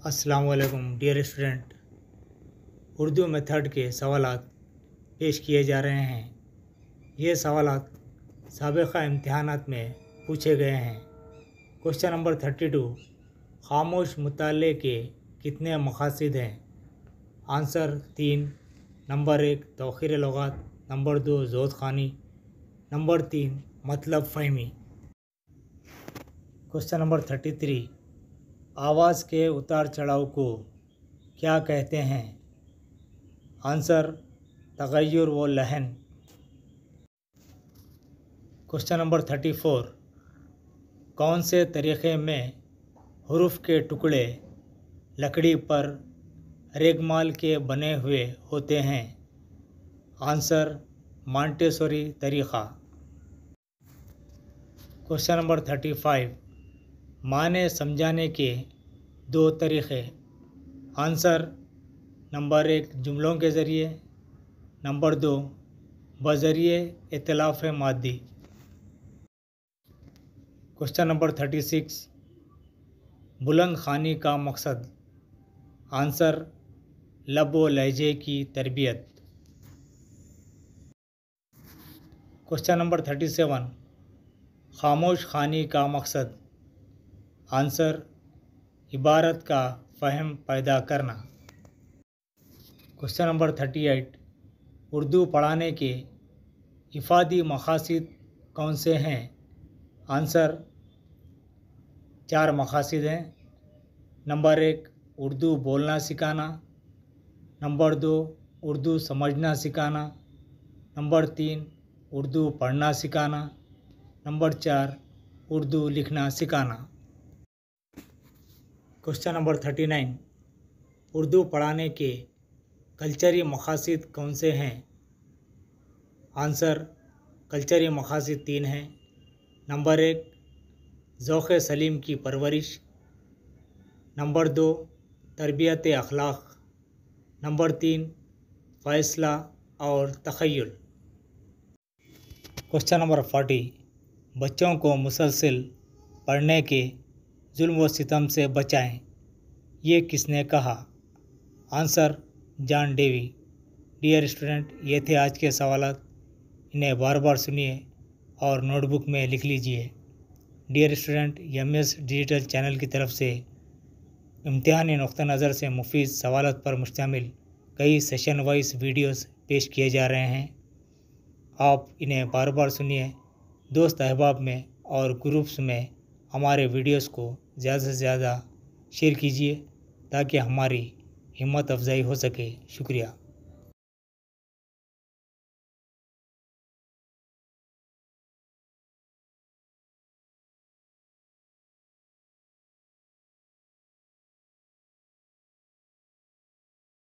السلام علیکم dear student, Urdu method کے سوالات پیش کیے جا رہے ہیں۔ یہ سوالات سابقہ امتحانات میں پوچھے گئے ہیں۔ کوشچن نمبر 32، خاموش مطالعے کے کتنے مقاصد ہیں؟ آنسر 3۔ نمبر 1 توخیر لغات، نمبر 2 زود خوانی، نمبر 3 مطلب فہمی۔ کوشچن نمبر 33، آواز کے اتار چڑھاؤ کو کیا کہتے ہیں؟ آنسر تغیر و لحن۔ کوشچن نمبر 34، کون سے طریقے میں حروف کے ٹکڑے لکڑی پر ریگمال کے بنے ہوئے ہوتے ہیں؟ آنسر مانٹیسوری طریقہ۔ کوشچن نمبر 35، معنی سمجھانے کے 2 طریقے۔ آنسر نمبر 1 جملوں کے ذریعے، نمبر 2 بذریعے ائتلاف مادی۔ کوشچن نمبر 36، بلند خوانی کا مقصد۔ آنسر لب و لہجے کی تربیت۔ کوشچن نمبر 37، خاموش خوانی کا مقصد۔ آنسر عبارت کا فہم پیدا کرنا۔ کوشچن نمبر 38، اردو پڑھانے کے افادی مقاصد کون سے ہیں؟ آنسر 4 مقاصد ہیں۔ نمبر 1 اردو بولنا سکھانا، نمبر 2 اردو سمجھنا سکھانا، نمبر 3 اردو پڑھنا سکھانا، نمبر 4 اردو لکھنا سکھانا۔ کوشچن نمبر 39، اردو پڑھانے کے کلچری مقاصد کون سے ہیں؟ آنسر کلچری مقاصد 3 ہیں۔ نمبر 1 ذوق سلیم کی پرورش، نمبر 2 تربیت اخلاق، نمبر 3 فیصلہ اور تخیل۔ کوشچن نمبر 40، بچوں کو مسلسل پڑھنے کے ظلم و ستم سے بچائیں، یہ کس نے کہا؟ آنسر جان ڈیوی۔ ڈیئر اسٹوڈنٹ، یہ تھے آج کے سوالات۔ انہیں بار بار سنیے اور نوٹ بک میں لکھ لیجئے۔ Dear student, MS digital channel کی طرف سے امتحانی نقطہ نظر سے مفید سوالات پر مشتمل کئی سیشن وائز ویڈیوز پیش کیے جا رہے ہیں۔ آپ انہیں بار بار سنیے، دوست احباب میں اور گروپس میں ہمارے ویڈیوز کو زیادہ سے زیادہ شیئر کیجیے تاکہ ہماری ہمت افزائی ہو سکے۔ شکریہ۔